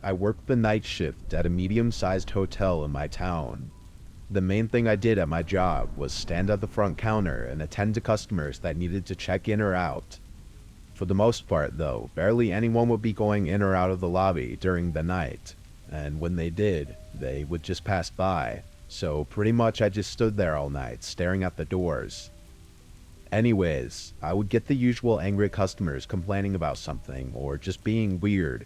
I worked the night shift at a medium-sized hotel in my town. The main thing I did at my job was stand at the front counter and attend to customers that needed to check in or out. For the most part, though, barely anyone would be going in or out of the lobby during the night, and when they did, they would just pass by, so pretty much I just stood there all night, staring at the doors. Anyways, I would get the usual angry customers complaining about something or just being weird,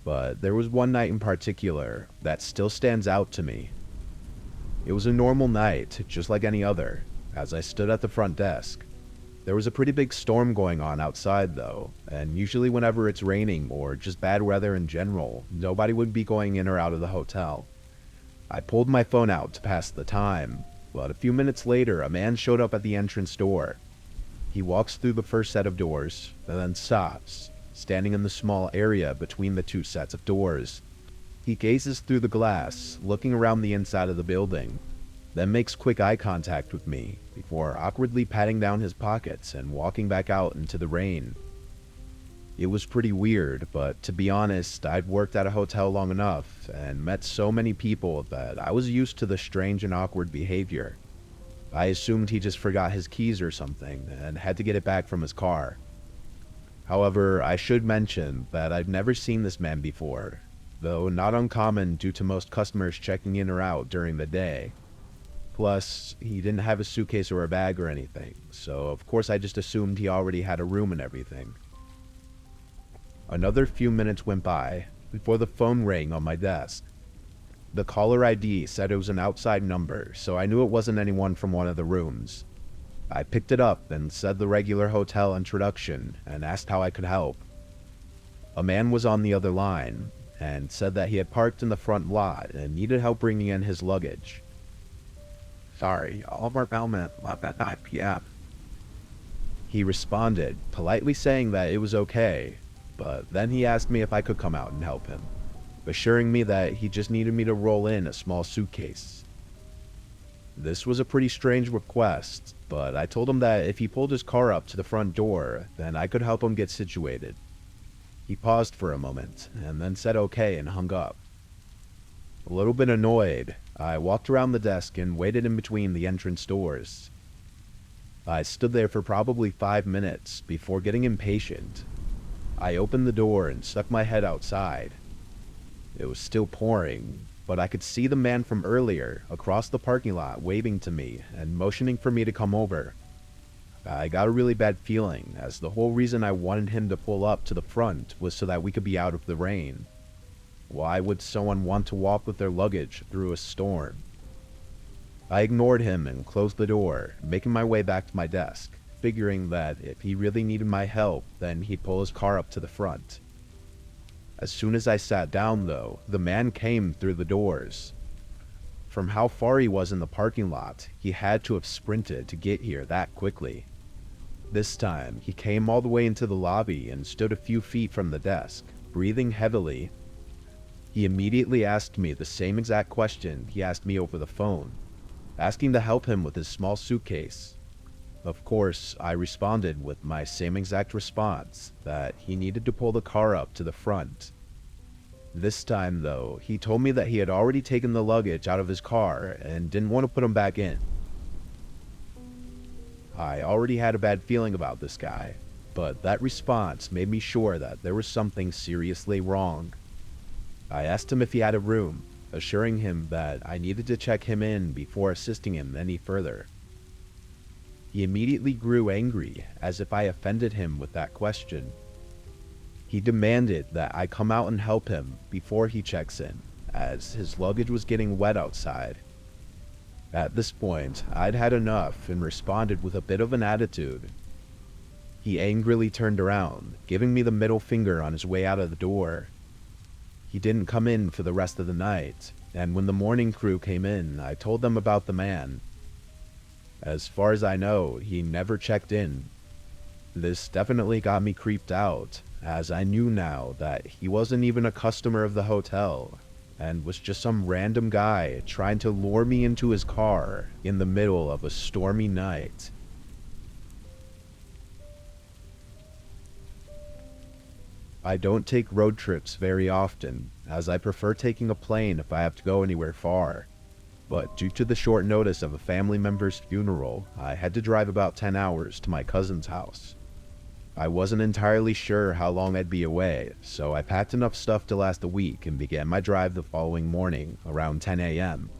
but there was one night in particular that still stands out to me. It was a normal night, just like any other, as I stood at the front desk. There was a pretty big storm going on outside though, and usually whenever it's raining or just bad weather in general, nobody would be going in or out of the hotel. I pulled my phone out to pass the time, but a few minutes later a man showed up at the entrance door. He walks through the first set of doors, and then stops, standing in the small area between the two sets of doors. He gazes through the glass, looking around the inside of the building, then makes quick eye contact with me before awkwardly patting down his pockets and walking back out into the rain. It was pretty weird, but to be honest, I'd worked at a hotel long enough and met so many people that I was used to the strange and awkward behavior. I assumed he just forgot his keys or something and had to get it back from his car. However, I should mention that I've never seen this man before, though not uncommon due to most customers checking in or out during the day. Plus, he didn't have a suitcase or a bag or anything, so of course I just assumed he already had a room and everything. Another few minutes went by before the phone rang on my desk. The caller ID said it was an outside number, so I knew it wasn't anyone from one of the rooms. I picked it up and said the regular hotel introduction and asked how I could help. A man was on the other line and said that he had parked in the front lot and needed help bringing in his luggage. Sorry, all of our mailmen left at 9 p.m. He responded, politely saying that it was okay, but then he asked me if I could come out and help him, assuring me that he just needed me to roll in a small suitcase. This was a pretty strange request, but I told him that if he pulled his car up to the front door, then I could help him get situated. He paused for a moment, and then said okay and hung up. A little bit annoyed, I walked around the desk and waited in between the entrance doors. I stood there for probably 5 minutes before getting impatient. I opened the door and stuck my head outside. It was still pouring, but I could see the man from earlier across the parking lot waving to me and motioning for me to come over. I got a really bad feeling, as the whole reason I wanted him to pull up to the front was so that we could be out of the rain. Why would someone want to walk with their luggage through a storm? I ignored him and closed the door, making my way back to my desk, figuring that if he really needed my help, then he'd pull his car up to the front. As soon as I sat down, though, the man came through the doors. From how far he was in the parking lot, he had to have sprinted to get here that quickly. This time, he came all the way into the lobby and stood a few feet from the desk, breathing heavily. He immediately asked me the same exact question he asked me over the phone, asking to help him with his small suitcase. Of course, I responded with my same exact response, that he needed to pull the car up to the front. This time, though, he told me that he had already taken the luggage out of his car and didn't want to put him back in. I already had a bad feeling about this guy, but that response made me sure that there was something seriously wrong. I asked him if he had a room, assuring him that I needed to check him in before assisting him any further. He immediately grew angry, as if I offended him with that question. He demanded that I come out and help him before he checks in, as his luggage was getting wet outside. At this point, I'd had enough and responded with a bit of an attitude. He angrily turned around, giving me the middle finger on his way out of the door. He didn't come in for the rest of the night, and when the morning crew came in, I told them about the man. As far as I know, he never checked in. This definitely got me creeped out, as I knew now that he wasn't even a customer of the hotel, and was just some random guy trying to lure me into his car in the middle of a stormy night. I don't take road trips very often, as I prefer taking a plane if I have to go anywhere far. But due to the short notice of a family member's funeral, I had to drive about 10 hours to my cousin's house. I wasn't entirely sure how long I'd be away, so I packed enough stuff to last a week and began my drive the following morning around 10 a.m.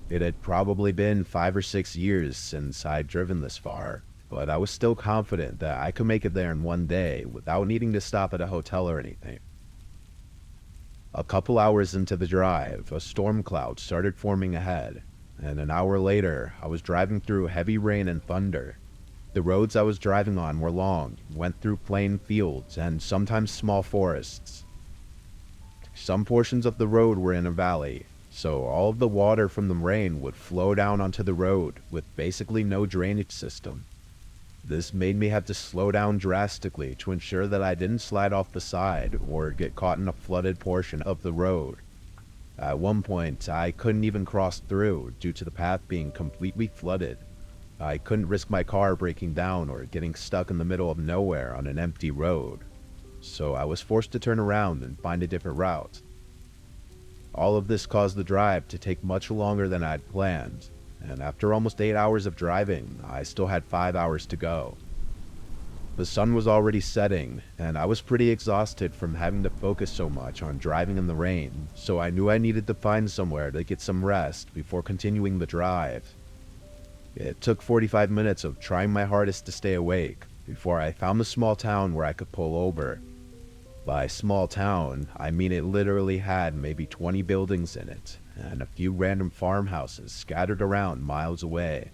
It had probably been 5 or 6 years since I'd driven this far, but I was still confident that I could make it there in one day without needing to stop at a hotel or anything. A couple hours into the drive, a storm cloud started forming ahead, and an hour later, I was driving through heavy rain and thunder. The roads I was driving on were long, went through plain fields and sometimes small forests. Some portions of the road were in a valley, so all of the water from the rain would flow down onto the road with basically no drainage system. This made me have to slow down drastically to ensure that I didn't slide off the side or get caught in a flooded portion of the road. At one point, I couldn't even cross through due to the path being completely flooded. I couldn't risk my car breaking down or getting stuck in the middle of nowhere on an empty road, so I was forced to turn around and find a different route. All of this caused the drive to take much longer than I'd planned, and after almost 8 hours of driving, I still had 5 hours to go. The sun was already setting, and I was pretty exhausted from having to focus so much on driving in the rain, so I knew I needed to find somewhere to get some rest before continuing the drive. It took 45 minutes of trying my hardest to stay awake before I found the small town where I could pull over. By small town, I mean it literally had maybe 20 buildings in it, and a few random farmhouses scattered around miles away.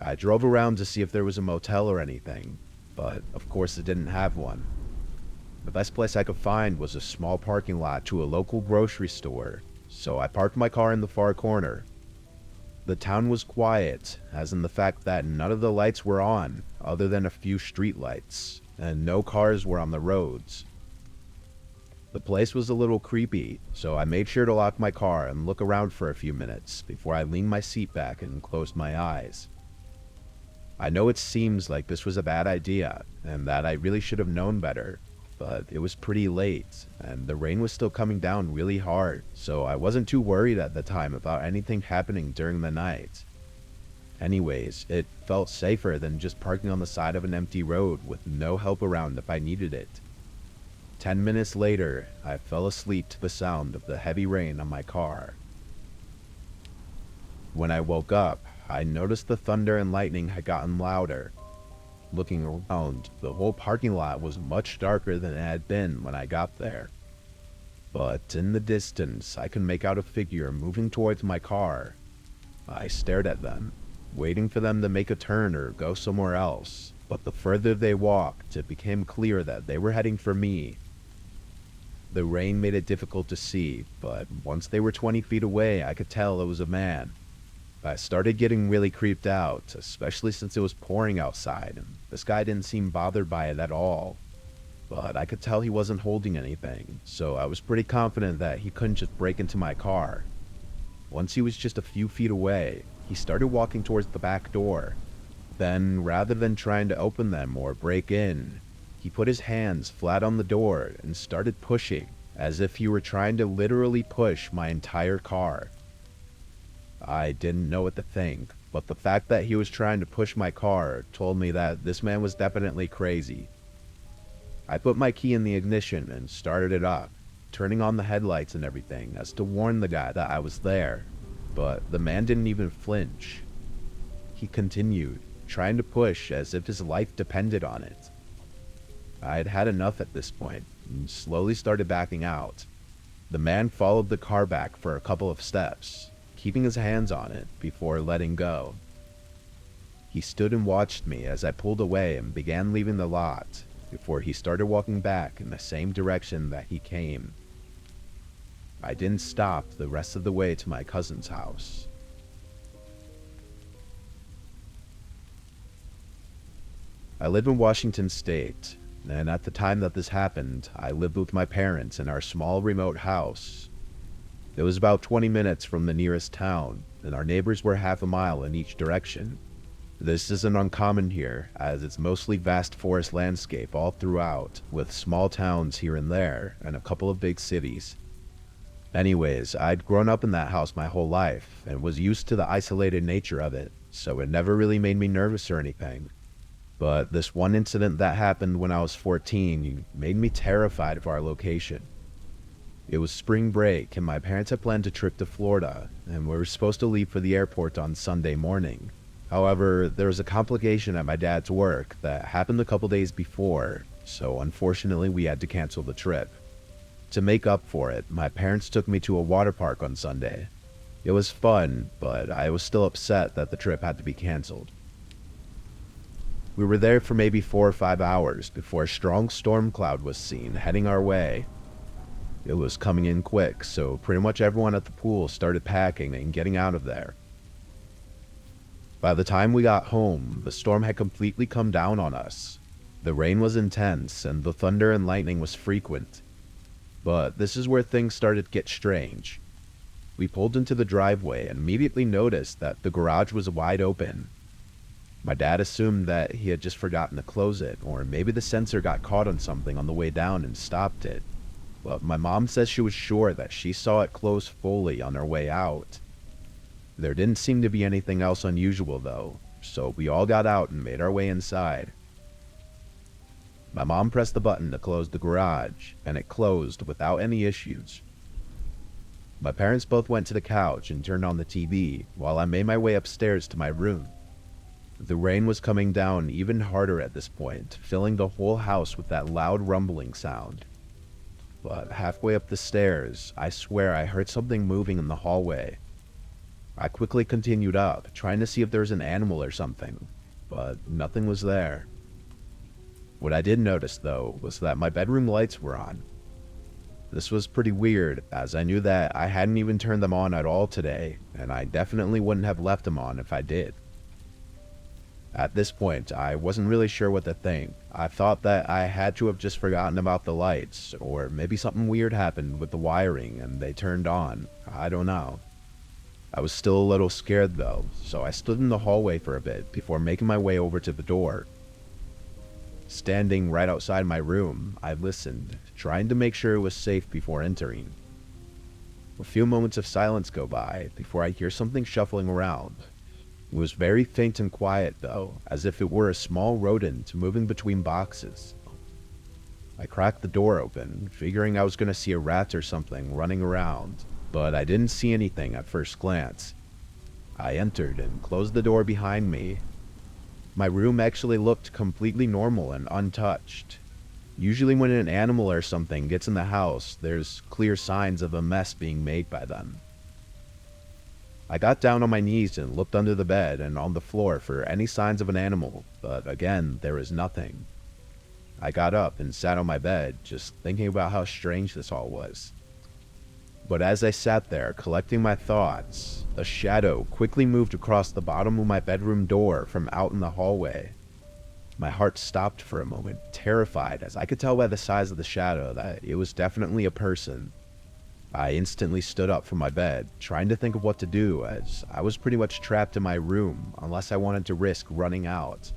I drove around to see if there was a motel or anything, but of course it didn't have one. The best place I could find was a small parking lot to a local grocery store, so I parked my car in the far corner. The town was quiet, as in the fact that none of the lights were on, other than a few street lights, and no cars were on the roads. The place was a little creepy, so I made sure to lock my car and look around for a few minutes before I leaned my seat back and closed my eyes. I know it seems like this was a bad idea, and that I really should have known better, but it was pretty late, and the rain was still coming down really hard, so I wasn't too worried at the time about anything happening during the night. Anyways, it felt safer than just parking on the side of an empty road with no help around if I needed it. 10 minutes later, I fell asleep to the sound of the heavy rain on my car. When I woke up, I noticed the thunder and lightning had gotten louder. Looking around, the whole parking lot was much darker than it had been when I got there. But in the distance, I could make out a figure moving towards my car. I stared at them, waiting for them to make a turn or go somewhere else, but the further they walked, it became clear that they were heading for me. The rain made it difficult to see, but once they were 20 feet away, I could tell it was a man. I started getting really creeped out, especially since it was pouring outside, and this guy didn't seem bothered by it at all. But I could tell he wasn't holding anything, so I was pretty confident that he couldn't just break into my car. Once he was just a few feet away, he started walking towards the back door. Then, rather than trying to open them or break in, he put his hands flat on the door and started pushing, as if he were trying to literally push my entire car. I didn't know what to think, but the fact that he was trying to push my car told me that this man was definitely crazy. I put my key in the ignition and started it up, turning on the headlights and everything as to warn the guy that I was there, but the man didn't even flinch. He continued, trying to push as if his life depended on it. I had had enough at this point and slowly started backing out. The man followed the car back for a couple of steps, keeping his hands on it before letting go. He stood and watched me as I pulled away and began leaving the lot before he started walking back in the same direction that he came. I didn't stop the rest of the way to my cousin's house. I live in Washington State, and at the time that this happened, I lived with my parents in our small remote house. It was about 20 minutes from the nearest town, and our neighbors were half a mile in each direction. This isn't uncommon here, as it's mostly vast forest landscape all throughout, with small towns here and there, and a couple of big cities. Anyways, I'd grown up in that house my whole life, and was used to the isolated nature of it, so it never really made me nervous or anything. But this one incident that happened when I was 14 made me terrified of our location. It was spring break, and my parents had planned a trip to Florida, and we were supposed to leave for the airport on Sunday morning. However, there was a complication at my dad's work that happened a couple days before, so unfortunately we had to cancel the trip. To make up for it, my parents took me to a water park on Sunday. It was fun, but I was still upset that the trip had to be canceled. We were there for maybe 4 or 5 hours before a strong storm cloud was seen heading our way. It was coming in quick, so pretty much everyone at the pool started packing and getting out of there. By the time we got home, the storm had completely come down on us. The rain was intense and the thunder and lightning was frequent. But this is where things started to get strange. We pulled into the driveway and immediately noticed that the garage was wide open. My dad assumed that he had just forgotten to close it, or maybe the sensor got caught on something on the way down and stopped it. But my mom says she was sure that she saw it close fully on her way out. There didn't seem to be anything else unusual though, so we all got out and made our way inside. My mom pressed the button to close the garage, and it closed without any issues. My parents both went to the couch and turned on the TV, while I made my way upstairs to my room. The rain was coming down even harder at this point, filling the whole house with that loud rumbling sound. But halfway up the stairs, I swear I heard something moving in the hallway. I quickly continued up, trying to see if there was an animal or something, but nothing was there. What I did notice, though, was that my bedroom lights were on. This was pretty weird, as I knew that I hadn't even turned them on at all today, and I definitely wouldn't have left them on if I did. At this point, I wasn't really sure what to think. I thought that I had to have just forgotten about the lights, or maybe something weird happened with the wiring and they turned on. I don't know. I was still a little scared though, so I stood in the hallway for a bit before making my way over to the door. Standing right outside my room, I listened, trying to make sure it was safe before entering. A few moments of silence go by before I hear something shuffling around. It was very faint and quiet though, as if it were a small rodent moving between boxes. I cracked the door open, figuring I was going to see a rat or something running around, but I didn't see anything at first glance. I entered and closed the door behind me. My room actually looked completely normal and untouched. Usually when an animal or something gets in the house, there's clear signs of a mess being made by them. I got down on my knees and looked under the bed and on the floor for any signs of an animal, but again, there was nothing. I got up and sat on my bed, just thinking about how strange this all was. But as I sat there collecting my thoughts, a shadow quickly moved across the bottom of my bedroom door from out in the hallway. My heart stopped for a moment, terrified, as I could tell by the size of the shadow that it was definitely a person. I instantly stood up from my bed, trying to think of what to do, as I was pretty much trapped in my room unless I wanted to risk running out.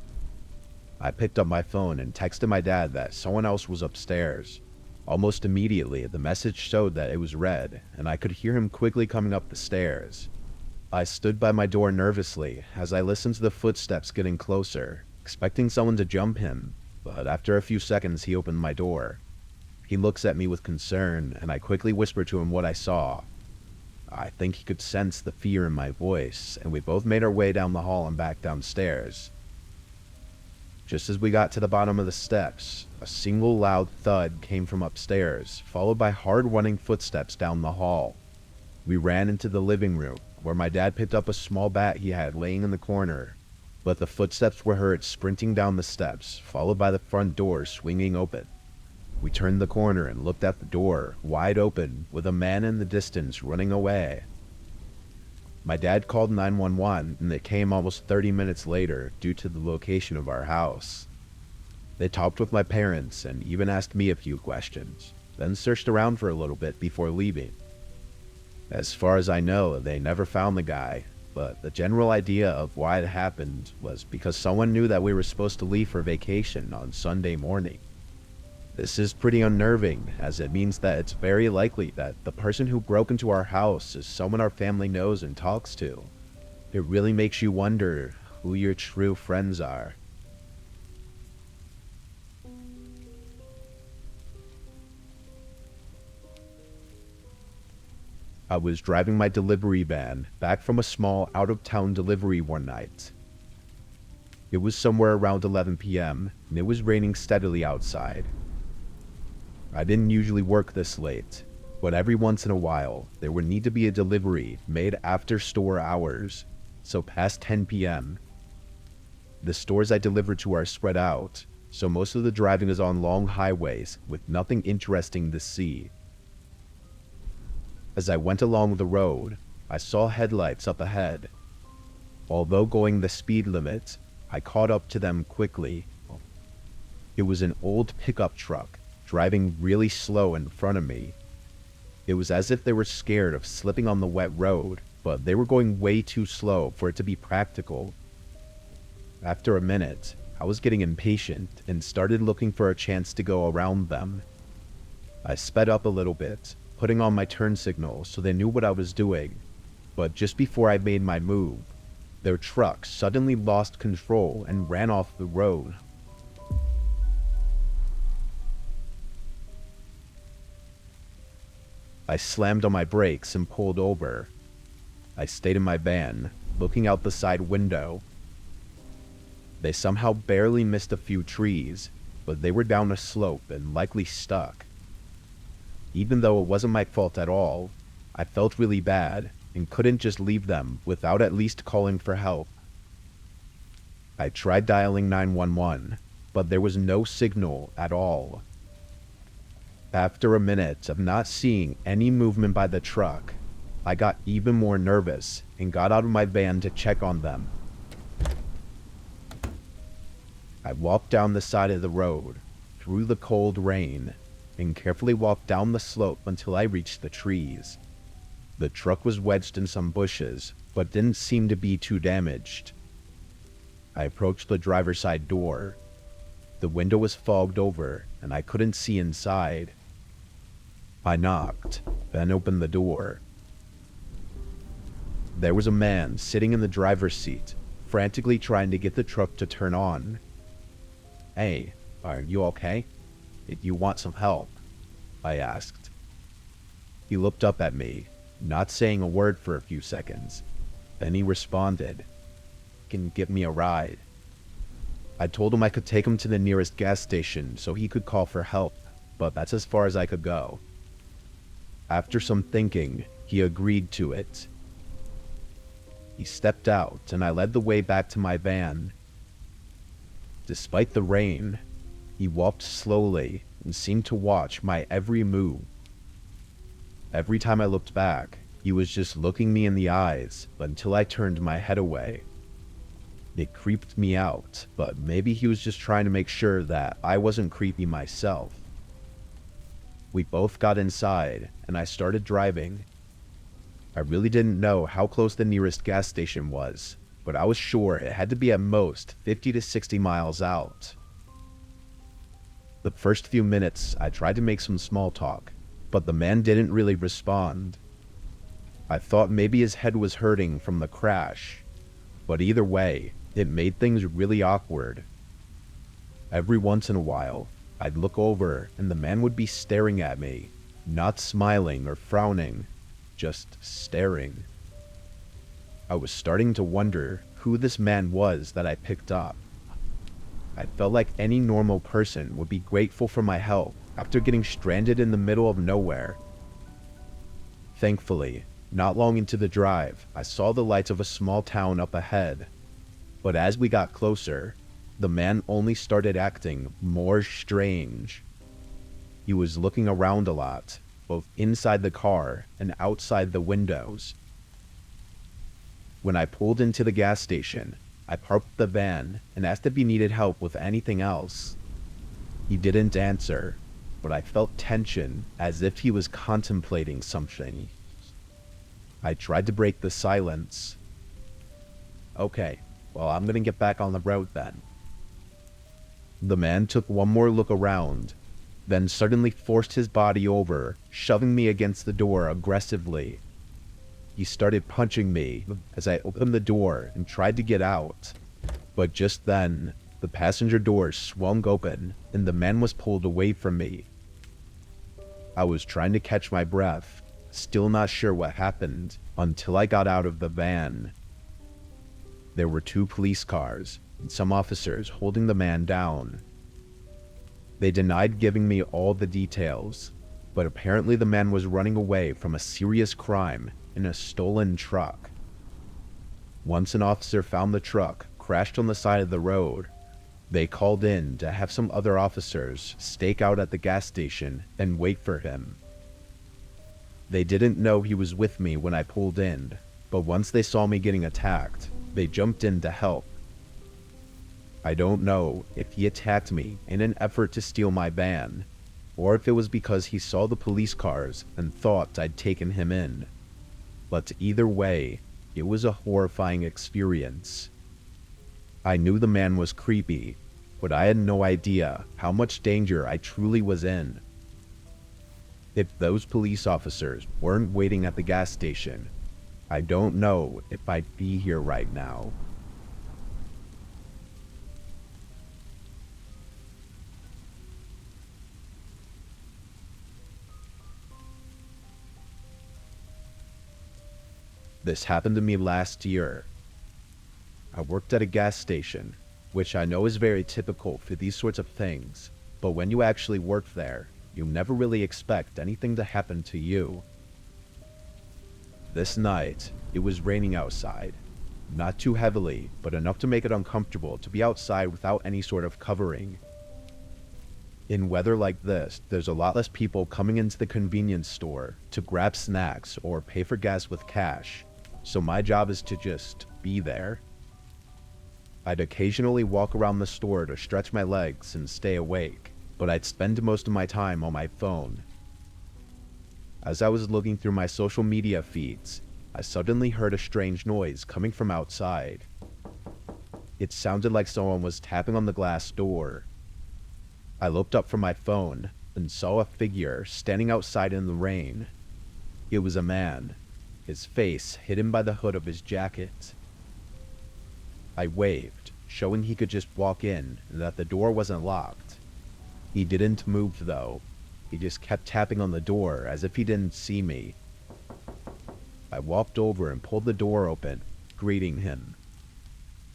I picked up my phone and texted my dad that someone else was upstairs. Almost immediately, the message showed that it was read, and I could hear him quickly coming up the stairs. I stood by my door nervously as I listened to the footsteps getting closer, expecting someone to jump him, but after a few seconds he opened my door. He looks at me with concern, and I quickly whispered to him what I saw. I think he could sense the fear in my voice, and we both made our way down the hall and back downstairs. Just as we got to the bottom of the steps, a single loud thud came from upstairs, followed by hard-running footsteps down the hall. We ran into the living room, where my dad picked up a small bat he had laying in the corner, but the footsteps were heard sprinting down the steps, followed by the front door swinging open. We turned the corner and looked at the door, wide open, with a man in the distance running away. My dad called 911, and they came almost 30 minutes later due to the location of our house. They talked with my parents and even asked me a few questions, then searched around for a little bit before leaving. As far as I know, they never found the guy, but the general idea of why it happened was because someone knew that we were supposed to leave for vacation on Sunday morning. This is pretty unnerving, as it means that it's very likely that the person who broke into our house is someone our family knows and talks to. It really makes you wonder who your true friends are. I was driving my delivery van back from a small out-of-town delivery one night. It was somewhere around 11 p.m., and it was raining steadily outside. I didn't usually work this late, but every once in a while, there would need to be a delivery made after store hours, so past 10 p.m. The stores I delivered to are spread out, so most of the driving is on long highways with nothing interesting to see. As I went along the road, I saw headlights up ahead. Although going the speed limit, I caught up to them quickly. It was an old pickup truck, driving really slow in front of me. It was as if they were scared of slipping on the wet road, but they were going way too slow for it to be practical. After a minute, I was getting impatient and started looking for a chance to go around them. I sped up a little bit, putting on my turn signal so they knew what I was doing, but just before I made my move, their truck suddenly lost control and ran off the road. I slammed on my brakes and pulled over. I stayed in my van, looking out the side window. They somehow barely missed a few trees, but they were down a slope and likely stuck. Even though it wasn't my fault at all, I felt really bad and couldn't just leave them without at least calling for help. I tried dialing 911, but there was no signal at all. After a minute of not seeing any movement by the truck, I got even more nervous and got out of my van to check on them. I walked down the side of the road, through the cold rain, and carefully walked down the slope until I reached the trees. The truck was wedged in some bushes, but didn't seem to be too damaged. I approached the driver's side door. The window was fogged over, and I couldn't see inside. I knocked, then opened the door. There was a man sitting in the driver's seat, frantically trying to get the truck to turn on. "Hey, are you okay? You want some help?" I asked. He looked up at me, not saying a word for a few seconds. Then he responded, "Can give me a ride." I told him I could take him to the nearest gas station so he could call for help, but that's as far as I could go. After some thinking, he agreed to it. He stepped out, and I led the way back to my van. Despite the rain, he walked slowly and seemed to watch my every move. Every time I looked back, he was just looking me in the eyes until I turned my head away. It creeped me out, but maybe he was just trying to make sure that I wasn't creepy myself. We both got inside, and I started driving. I really didn't know how close the nearest gas station was, but I was sure it had to be at most 50 to 60 miles out. The first few minutes, I tried to make some small talk, but the man didn't really respond. I thought maybe his head was hurting from the crash, but either way, it made things really awkward. Every once in a while, I'd look over and the man would be staring at me, not smiling or frowning, just staring. I was starting to wonder who this man was that I picked up. I felt like any normal person would be grateful for my help after getting stranded in the middle of nowhere. Thankfully, not long into the drive, I saw the lights of a small town up ahead. But as we got closer, the man only started acting more strange. He was looking around a lot, both inside the car and outside the windows. When I pulled into the gas station, I parked the van and asked if he needed help with anything else. He didn't answer, but I felt tension as if he was contemplating something. I tried to break the silence. Okay, well, I'm gonna get back on the road then. The man took one more look around, then suddenly forced his body over, shoving me against the door aggressively. He started punching me as I opened the door and tried to get out. But just then, the passenger door swung open and the man was pulled away from me. I was trying to catch my breath, still not sure what happened, until I got out of the van. There were 2 police cars and some officers holding the man down. They denied giving me all the details, but apparently the man was running away from a serious crime in a stolen truck. Once an officer found the truck crashed on the side of the road, they called in to have some other officers stake out at the gas station and wait for him. They didn't know he was with me when I pulled in, but once they saw me getting attacked, they jumped in to help. I don't know if he attacked me in an effort to steal my van, or if it was because he saw the police cars and thought I'd taken him in. But either way, it was a horrifying experience. I knew the man was creepy, but I had no idea how much danger I truly was in. If those police officers weren't waiting at the gas station, I don't know if I'd be here right now. This happened to me last year. I worked at a gas station, which I know is very typical for these sorts of things, but when you actually work there, you never really expect anything to happen to you. This night, it was raining outside. Not too heavily, but enough to make it uncomfortable to be outside without any sort of covering. In weather like this, there's a lot less people coming into the convenience store to grab snacks or pay for gas with cash, so my job is to just be there. I'd occasionally walk around the store to stretch my legs and stay awake, but I'd spend most of my time on my phone. As I was looking through my social media feeds, I suddenly heard a strange noise coming from outside. It sounded like someone was tapping on the glass door. I looked up from my phone and saw a figure standing outside in the rain. It was a man, his face hidden by the hood of his jacket. I waved, showing he could just walk in and that the door wasn't locked. He didn't move though. He just kept tapping on the door as if he didn't see me. I walked over and pulled the door open, greeting him.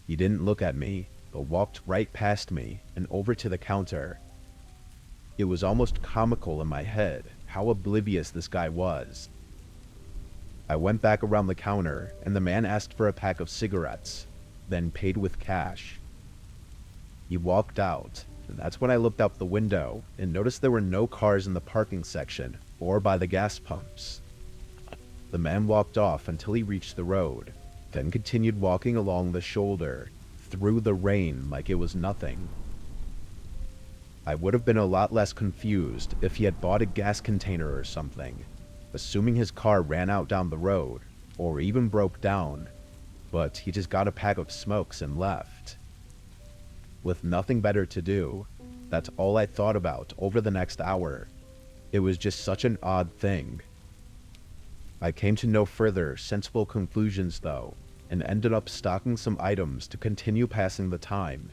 He didn't look at me, but walked right past me and over to the counter. It was almost comical in my head how oblivious this guy was. I went back around the counter and the man asked for a pack of cigarettes, then paid with cash. He walked out, and that's when I looked out the window and noticed there were no cars in the parking section or by the gas pumps. The man walked off until he reached the road, then continued walking along the shoulder, through the rain like it was nothing. I would have been a lot less confused if he had bought a gas container or something, assuming his car ran out down the road, or even broke down, but he just got a pack of smokes and left. With nothing better to do, that's all I thought about over the next hour. It was just such an odd thing. I came to no further sensible conclusions though, and ended up stocking some items to continue passing the time.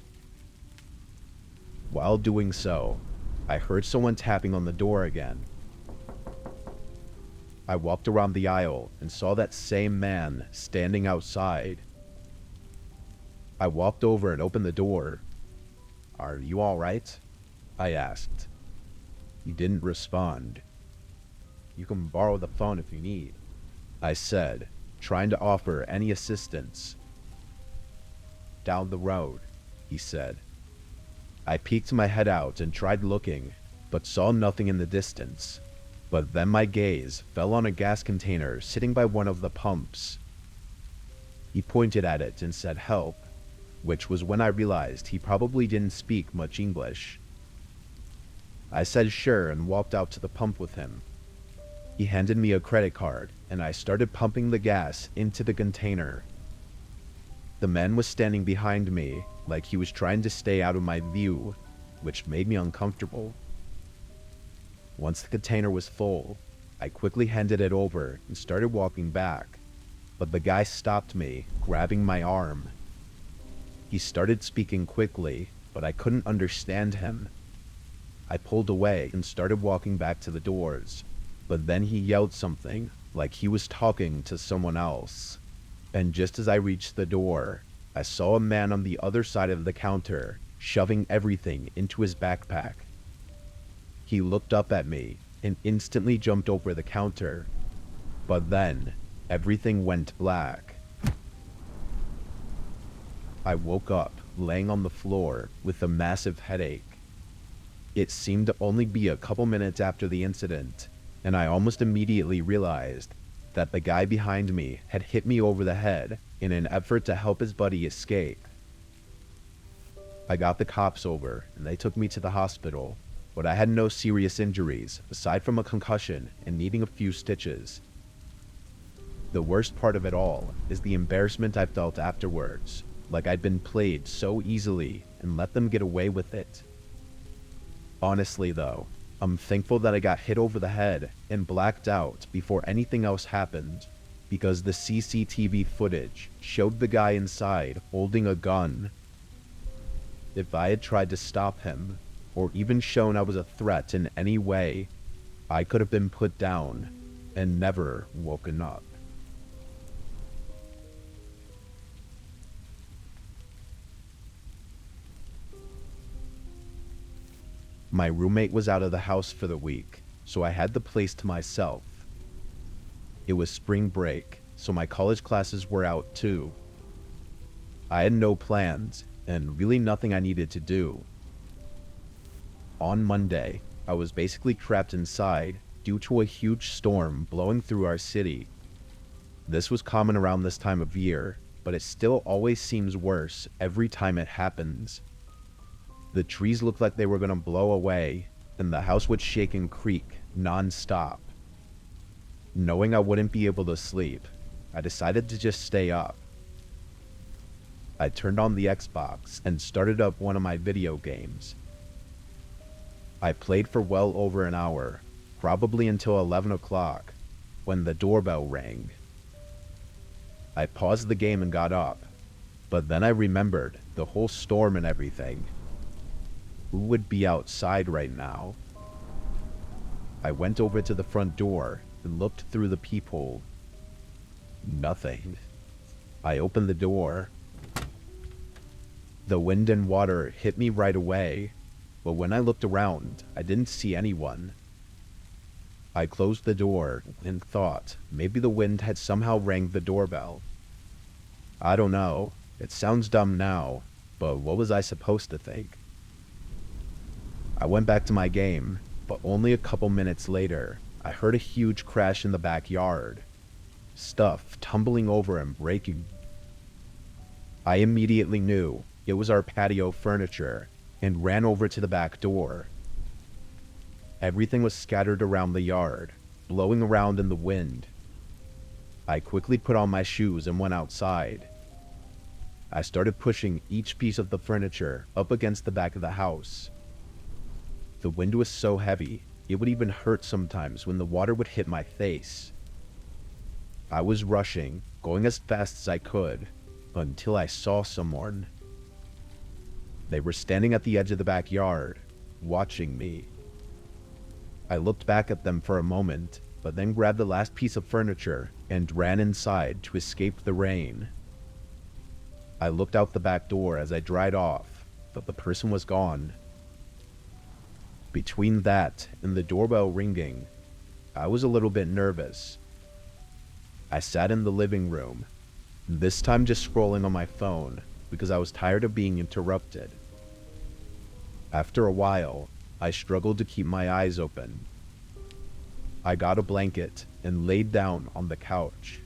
While doing so, I heard someone tapping on the door again. I walked around the aisle and saw that same man standing outside. I walked over and opened the door. "Are you all right?" I asked. He didn't respond. "You can borrow the phone if you need," I said, trying to offer any assistance. "Down the road," he said. I peeked my head out and tried looking, but saw nothing in the distance. But then my gaze fell on a gas container sitting by one of the pumps. He pointed at it and said help, which was when I realized he probably didn't speak much English. I said sure and walked out to the pump with him. He handed me a credit card and I started pumping the gas into the container. The man was standing behind me, like he was trying to stay out of my view, which made me uncomfortable. Once the container was full, I quickly handed it over and started walking back, but the guy stopped me, grabbing my arm. He started speaking quickly, but I couldn't understand him. I pulled away and started walking back to the doors, but then he yelled something, like he was talking to someone else. And just as I reached the door, I saw a man on the other side of the counter, shoving everything into his backpack. He looked up at me and instantly jumped over the counter, but then everything went black. I woke up laying on the floor with a massive headache. It seemed to only be a couple minutes after the incident, and I almost immediately realized that the guy behind me had hit me over the head in an effort to help his buddy escape. I got the cops over and they took me to the hospital, but I had no serious injuries aside from a concussion and needing a few stitches. The worst part of it all is the embarrassment I felt afterwards, like I'd been played so easily and let them get away with it. Honestly though, I'm thankful that I got hit over the head and blacked out before anything else happened, because the CCTV footage showed the guy inside holding a gun. If I had tried to stop him, or even shown I was a threat in any way, I could have been put down and never woken up. My roommate was out of the house for the week, so I had the place to myself. It was spring break, so my college classes were out too. I had no plans, and really nothing I needed to do. On Monday, I was basically trapped inside due to a huge storm blowing through our city. This was common around this time of year, but it still always seems worse every time it happens. The trees looked like they were going to blow away, and the house would shake and creak non-stop. Knowing I wouldn't be able to sleep, I decided to just stay up. I turned on the Xbox and started up one of my video games. I played for well over an hour, probably until 11 o'clock, when the doorbell rang. I paused the game and got up, but then I remembered the whole storm and everything. Who would be outside right now? I went over to the front door and looked through the peephole. Nothing. I opened the door. The wind and water hit me right away, but when I looked around, I didn't see anyone. I closed the door and thought maybe the wind had somehow rang the doorbell. I don't know. It sounds dumb now, but what was I supposed to think? I went back to my game, but only a couple minutes later, I heard a huge crash in the backyard. Stuff tumbling over and breaking. I immediately knew it was our patio furniture and ran over to the back door. Everything was scattered around the yard, blowing around in the wind. I quickly put on my shoes and went outside. I started pushing each piece of the furniture up against the back of the house. The wind was so heavy, it would even hurt sometimes when the water would hit my face. I was rushing, going as fast as I could, until I saw someone. They were standing at the edge of the backyard, watching me. I looked back at them for a moment, but then grabbed the last piece of furniture and ran inside to escape the rain. I looked out the back door as I dried off, but the person was gone. Between that and the doorbell ringing, I was a little bit nervous. I sat in the living room, this time just scrolling on my phone because I was tired of being interrupted. After a while, I struggled to keep my eyes open. I got a blanket and laid down on the couch.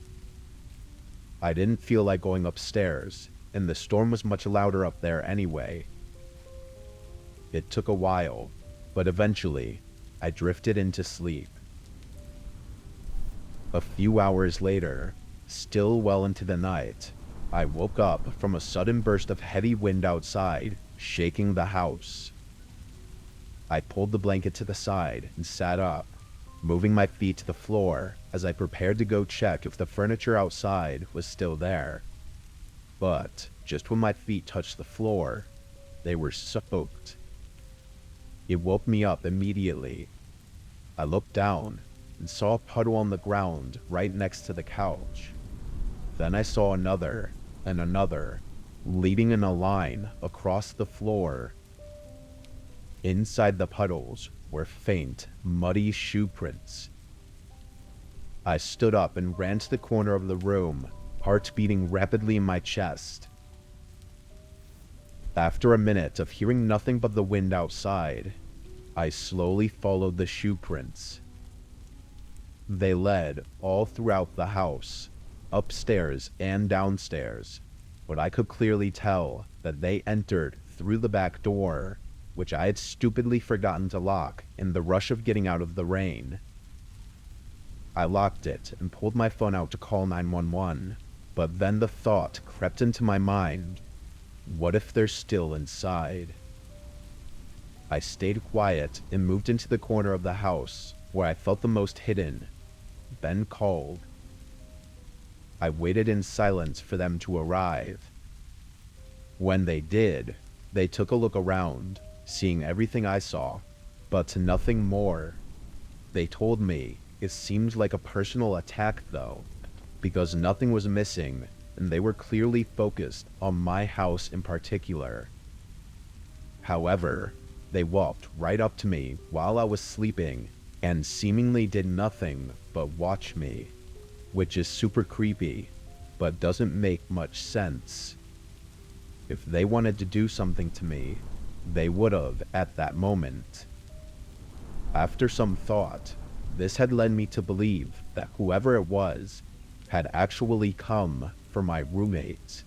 I didn't feel like going upstairs, and the storm was much louder up there anyway. It took a while, but eventually, I drifted into sleep. A few hours later, still well into the night, I woke up from a sudden burst of heavy wind outside, shaking the house. I pulled the blanket to the side and sat up, moving my feet to the floor as I prepared to go check if the furniture outside was still there. But just when my feet touched the floor, they were soaked. It woke me up immediately. I looked down and saw a puddle on the ground right next to the couch. Then I saw another and another, leading in a line across the floor. Inside the puddles were faint, muddy shoe prints. I stood up and ran to the corner of the room, heart beating rapidly in my chest. After a minute of hearing nothing but the wind outside, I slowly followed the shoe prints. They led all throughout the house, upstairs and downstairs, but I could clearly tell that they entered through the back door, which I had stupidly forgotten to lock in the rush of getting out of the rain. I locked it and pulled my phone out to call 911, but then the thought crept into my mind, what if they're still inside? I stayed quiet and moved into the corner of the house where I felt the most hidden, then called. I waited in silence for them to arrive. When they did, they took a look around, seeing everything I saw, but nothing more. They told me it seemed like a personal attack though, because nothing was missing and they were clearly focused on my house in particular. However, they walked right up to me while I was sleeping and seemingly did nothing but watch me, which is super creepy, but doesn't make much sense. If they wanted to do something to me, they would've at that moment. After some thought, this had led me to believe that whoever it was had actually come for my roommate.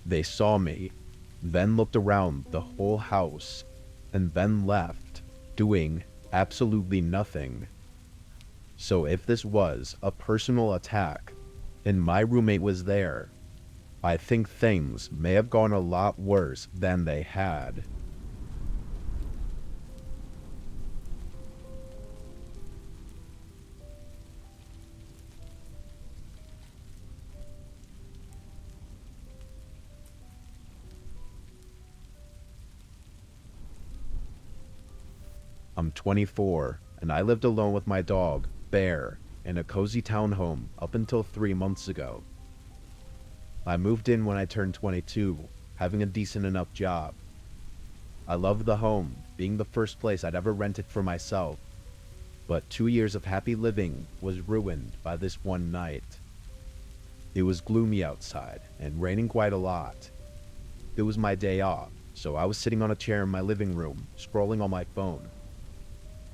They saw me, then looked around the whole house, and then left, doing absolutely nothing. So if this was a personal attack, and my roommate was there, I think things may have gone a lot worse than they had. I'm 24, and I lived alone with my dog, Bear, in a cozy townhome up until 3 months ago. I moved in when I turned 22, having a decent enough job. I loved the home, being the first place I'd ever rented for myself, but 2 years of happy living was ruined by this one night. It was gloomy outside and raining quite a lot. It was my day off, so I was sitting on a chair in my living room, scrolling on my phone.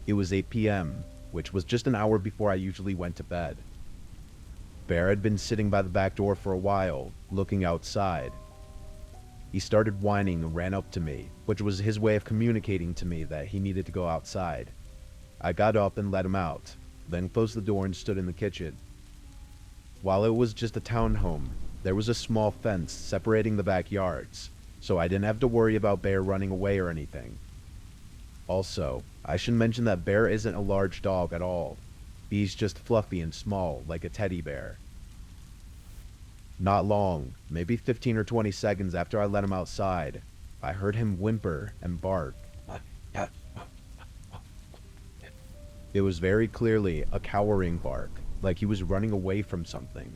It was 8 p.m., which was just an hour before I usually went to bed. Bear had been sitting by the back door for a while, looking outside. He started whining and ran up to me, which was his way of communicating to me that he needed to go outside. I got up and let him out, then closed the door and stood in the kitchen. While it was just a townhome, there was a small fence separating the backyards, so I didn't have to worry about Bear running away or anything. Also, I should mention that Bear isn't a large dog at all. He's just fluffy and small, like a teddy bear. Not long, maybe 15 or 20 seconds after I let him outside, I heard him whimper and bark. It was very clearly a cowering bark, like he was running away from something.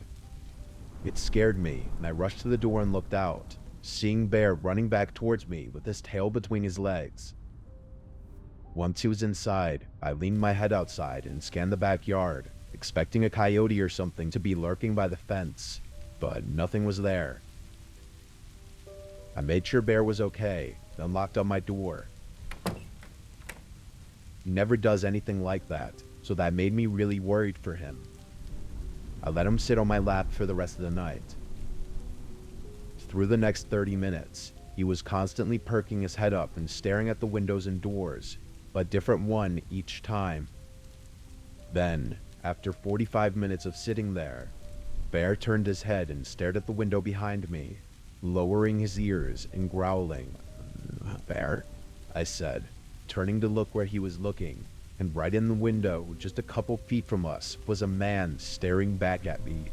It scared me, and I rushed to the door and looked out, seeing Bear running back towards me with his tail between his legs. Once he was inside, I leaned my head outside and scanned the backyard, expecting a coyote or something to be lurking by the fence, but nothing was there. I made sure Bear was okay, then locked up my door. He never does anything like that, so that made me really worried for him. I let him sit on my lap for the rest of the night. Through the next 30 minutes, he was constantly perking his head up and staring at the windows and doors, a different one each time. Then, after 45 minutes of sitting there, Bear turned his head and stared at the window behind me, lowering his ears and growling. Bear? I said, turning to look where he was looking, and right in the window, just a couple feet from us, was a man staring back at me.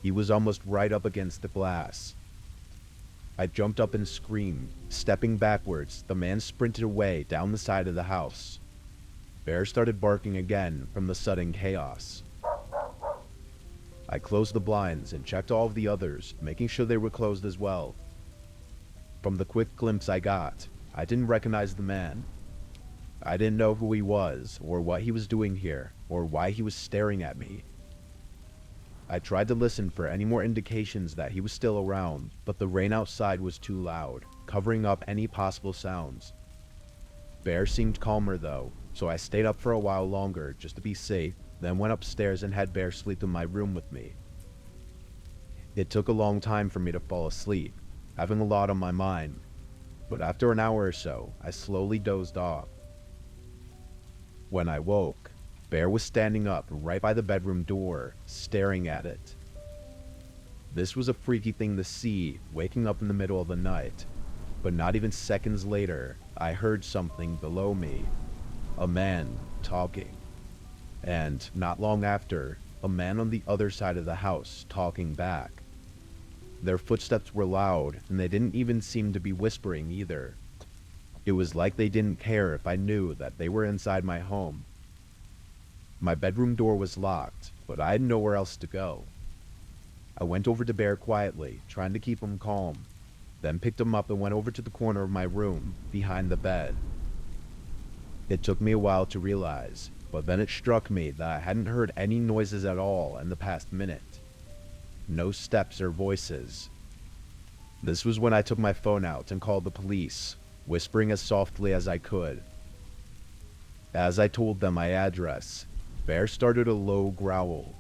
He was almost right up against the glass. I jumped up and screamed. Stepping backwards, the man sprinted away down the side of the house. Bear started barking again from the sudden chaos. I closed the blinds and checked all of the others, making sure they were closed as well. From the quick glimpse I got, I didn't recognize the man. I didn't know who he was, or what he was doing here, or why he was staring at me. I tried to listen for any more indications that he was still around, but the rain outside was too loud, covering up any possible sounds. Bear seemed calmer though, so I stayed up for a while longer just to be safe, then went upstairs and had Bear sleep in my room with me. It took a long time for me to fall asleep, having a lot on my mind, but after an hour or so, I slowly dozed off. When I woke, Bear was standing up right by the bedroom door, staring at it. This was a freaky thing to see, waking up in the middle of the night, but not even seconds later, I heard something below me, a man talking. And not long after, a man on the other side of the house talking back. Their footsteps were loud, and they didn't even seem to be whispering either. It was like they didn't care if I knew that they were inside my home. My bedroom door was locked, but I had nowhere else to go. I went over to Bear quietly, trying to keep him calm, then picked him up and went over to the corner of my room, behind the bed. It took me a while to realize, but then it struck me that I hadn't heard any noises at all in the past minute. No steps or voices. This was when I took my phone out and called the police, whispering as softly as I could. As I told them my address, Bear started a low growl,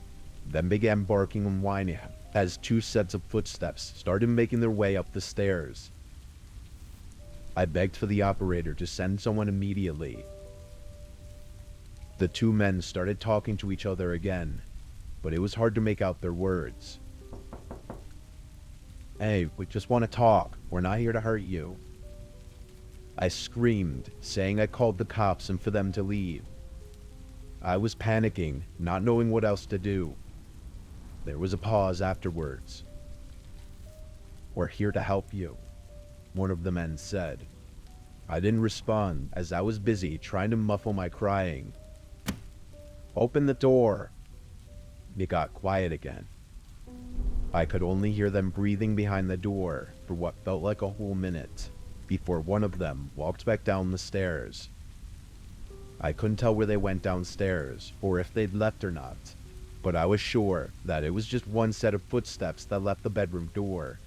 then began barking and whining as two sets of footsteps started making their way up the stairs. I begged for the operator to send someone immediately. The two men started talking to each other again, but it was hard to make out their words. "Hey, we just want to talk. We're not here to hurt you." I screamed, saying I called the cops and for them to leave. I was panicking, not knowing what else to do. There was a pause afterwards. "We're here to help you," one of the men said. I didn't respond as I was busy trying to muffle my crying. "Open the door." It got quiet again. I could only hear them breathing behind the door for what felt like a whole minute, before one of them walked back down the stairs. I couldn't tell where they went downstairs, or if they'd left or not, but I was sure that it was just one set of footsteps that left the bedroom door.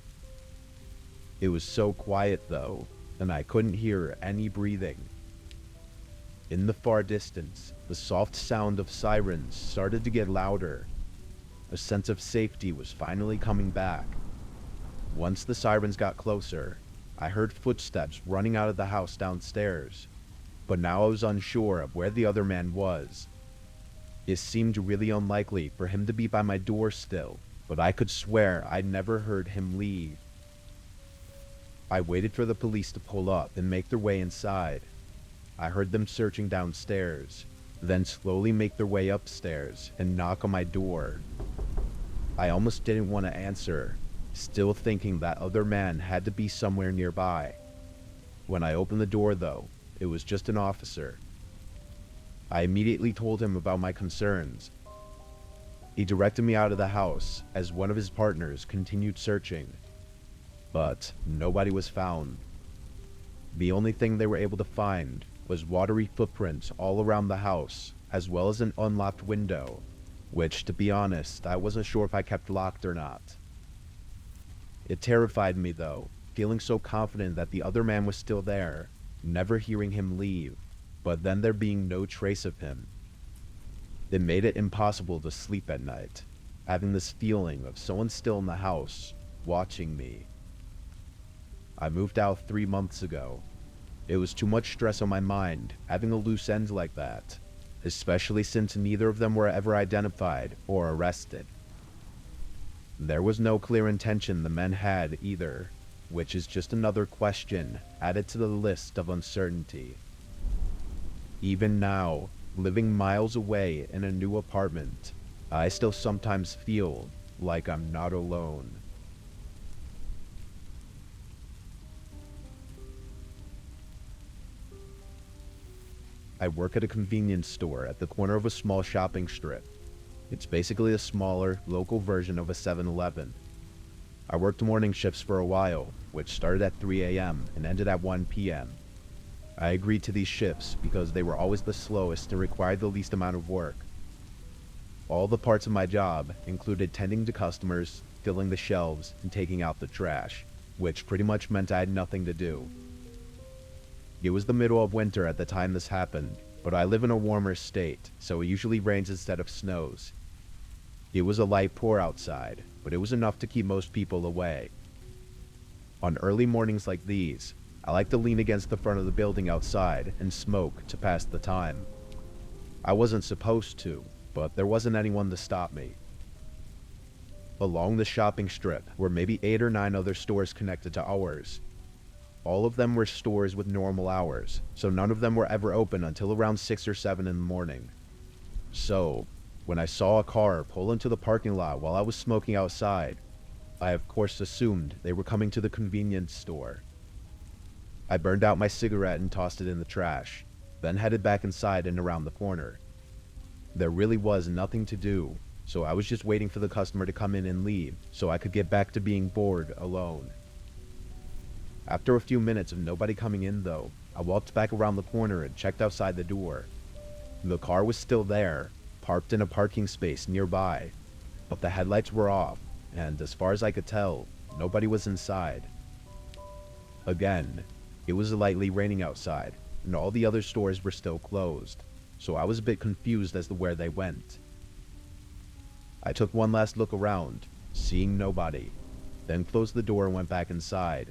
It was so quiet though, and I couldn't hear any breathing. In the far distance, the soft sound of sirens started to get louder. A sense of safety was finally coming back. Once the sirens got closer, I heard footsteps running out of the house downstairs, but now I was unsure of where the other man was. It seemed really unlikely for him to be by my door still, but I could swear I'd never heard him leave. I waited for the police to pull up and make their way inside. I heard them searching downstairs, then slowly make their way upstairs and knock on my door. I almost didn't want to answer, still thinking that other man had to be somewhere nearby. When I opened the door though, it was just an officer. I immediately told him about my concerns. He directed me out of the house as one of his partners continued searching, but nobody was found. The only thing they were able to find was watery footprints all around the house, as well as an unlocked window, which, to be honest, I wasn't sure if I kept locked or not. It terrified me though, feeling so confident that the other man was still there, never hearing him leave, but then there being no trace of him. It made it impossible to sleep at night, having this feeling of someone still in the house, watching me. I moved out 3 months ago. It was too much stress on my mind, having a loose end like that, especially since neither of them were ever identified or arrested. There was no clear intention the men had either, which is just another question added to the list of uncertainty. Even now, living miles away in a new apartment, I still sometimes feel like I'm not alone. I work at a convenience store at the corner of a small shopping strip. It's basically a smaller, local version of a 7-Eleven. I worked morning shifts for a while, which started at 3 a.m. and ended at 1 p.m. I agreed to these shifts because they were always the slowest and required the least amount of work. All the parts of my job included tending to customers, filling the shelves, and taking out the trash, which pretty much meant I had nothing to do. It was the middle of winter at the time this happened, but I live in a warmer state, so it usually rains instead of snows. It was a light pour outside, but it was enough to keep most people away. On early mornings like these, I like to lean against the front of the building outside and smoke to pass the time. I wasn't supposed to, but there wasn't anyone to stop me. Along the shopping strip were maybe 8 or 9 other stores connected to ours. All of them were stores with normal hours, so none of them were ever open until around 6 or 7 in the morning. So, when I saw a car pull into the parking lot while I was smoking outside, I of course assumed they were coming to the convenience store. I burned out my cigarette and tossed it in the trash, then headed back inside and around the corner. There really was nothing to do, so I was just waiting for the customer to come in and leave so I could get back to being bored alone. After a few minutes of nobody coming in though, I walked back around the corner and checked outside the door. The car was still there, parked in a parking space nearby, but the headlights were off, and as far as I could tell, nobody was inside. Again, it was lightly raining outside, and all the other stores were still closed, so I was a bit confused as to where they went. I took one last look around, seeing nobody, then closed the door and went back inside.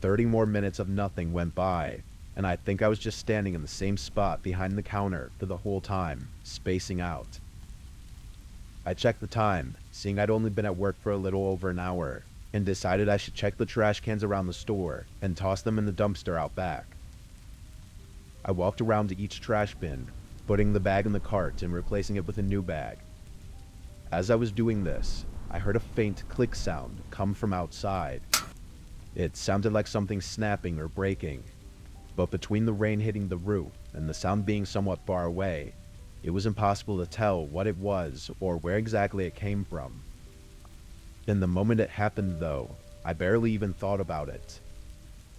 30 more minutes of nothing went by, and I think I was just standing in the same spot behind the counter for the whole time, spacing out. I checked the time, seeing I'd only been at work for a little over an hour, and decided I should check the trash cans around the store and toss them in the dumpster out back. I walked around to each trash bin, putting the bag in the cart and replacing it with a new bag. As I was doing this, I heard a faint click sound come from outside. It sounded like something snapping or breaking, but between the rain hitting the roof and the sound being somewhat far away, it was impossible to tell what it was or where exactly it came from. In the moment it happened though, I barely even thought about it.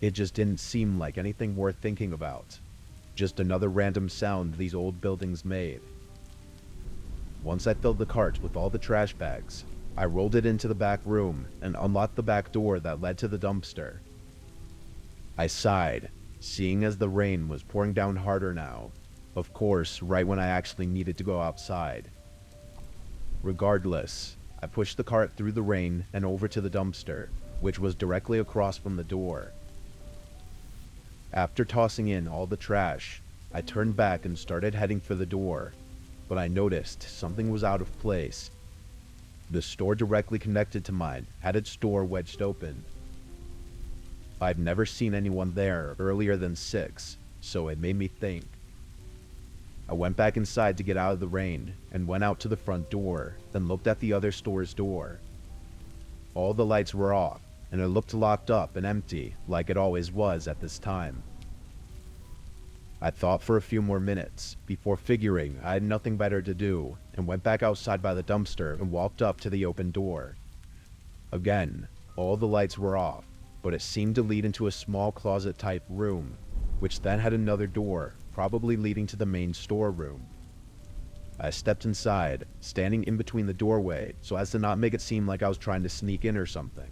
It just didn't seem like anything worth thinking about. Just another random sound these old buildings made. Once I filled the cart with all the trash bags, I rolled it into the back room and unlocked the back door that led to the dumpster. I sighed, seeing as the rain was pouring down harder now, of course, right when I actually needed to go outside. Regardless, I pushed the cart through the rain and over to the dumpster, which was directly across from the door. After tossing in all the trash, I turned back and started heading for the door, but I noticed something was out of place. The store directly connected to mine had its door wedged open. I've never seen anyone there earlier than 6, so it made me think. I went back inside to get out of the rain and went out to the front door, then looked at the other store's door. All the lights were off, and it looked locked up and empty like it always was at this time. I thought for a few more minutes before figuring I had nothing better to do and went back outside by the dumpster and walked up to the open door. Again, all the lights were off, but it seemed to lead into a small closet-type room, which then had another door, probably leading to the main storeroom. I stepped inside, standing in between the doorway so as to not make it seem like I was trying to sneak in or something.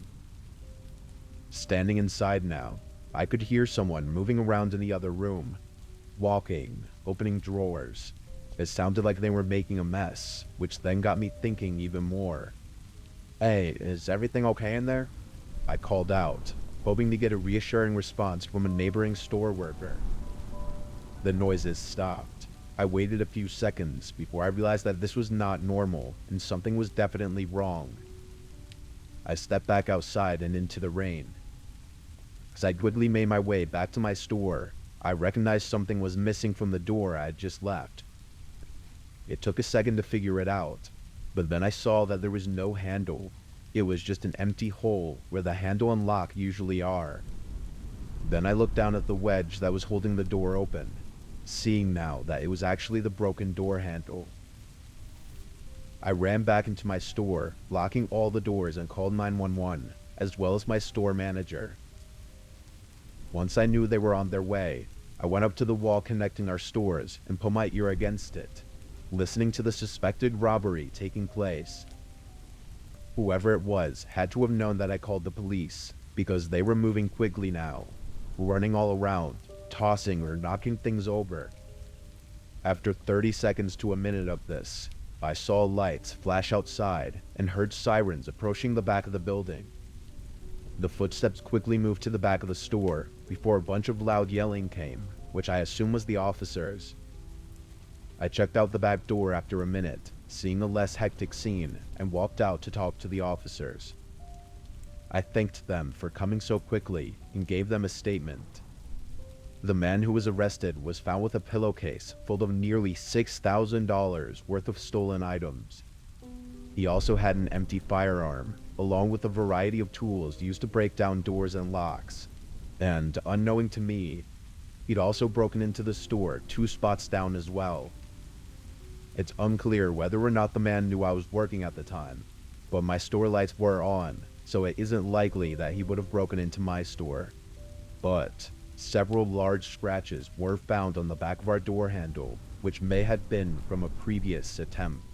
Standing inside now, I could hear someone moving around in the other room, walking, opening drawers. It sounded like they were making a mess, which then got me thinking even more. "Hey, is everything okay in there?" I called out, hoping to get a reassuring response from a neighboring store worker. The noises stopped. I waited a few seconds before I realized that this was not normal and something was definitely wrong. I stepped back outside and into the rain. As I quickly made my way back to my store, I recognized something was missing from the door I had just left. It took a second to figure it out, but then I saw that there was no handle. It was just an empty hole where the handle and lock usually are. Then I looked down at the wedge that was holding the door open, seeing now that it was actually the broken door handle. I ran back into my store, locking all the doors, and called 911, as well as my store manager. Once I knew they were on their way, I went up to the wall connecting our stores and put my ear against it, listening to the suspected robbery taking place. Whoever it was had to have known that I called the police, because they were moving quickly now, running all around, tossing or knocking things over. After 30 seconds to a minute of this, I saw lights flash outside and heard sirens approaching the back of the building. The footsteps quickly moved to the back of the store before a bunch of loud yelling came, which I assume was the officers. I checked out the back door after a minute, seeing a less hectic scene, and walked out to talk to the officers. I thanked them for coming so quickly and gave them a statement. The man who was arrested was found with a pillowcase full of nearly $6,000 worth of stolen items. He also had an empty firearm, along with a variety of tools used to break down doors and locks. And, unknowing to me, he'd also broken into the store 2 spots down as well. It's unclear whether or not the man knew I was working at the time, but my store lights were on, so it isn't likely that he would have broken into my store. But several large scratches were found on the back of our door handle, which may have been from a previous attempt.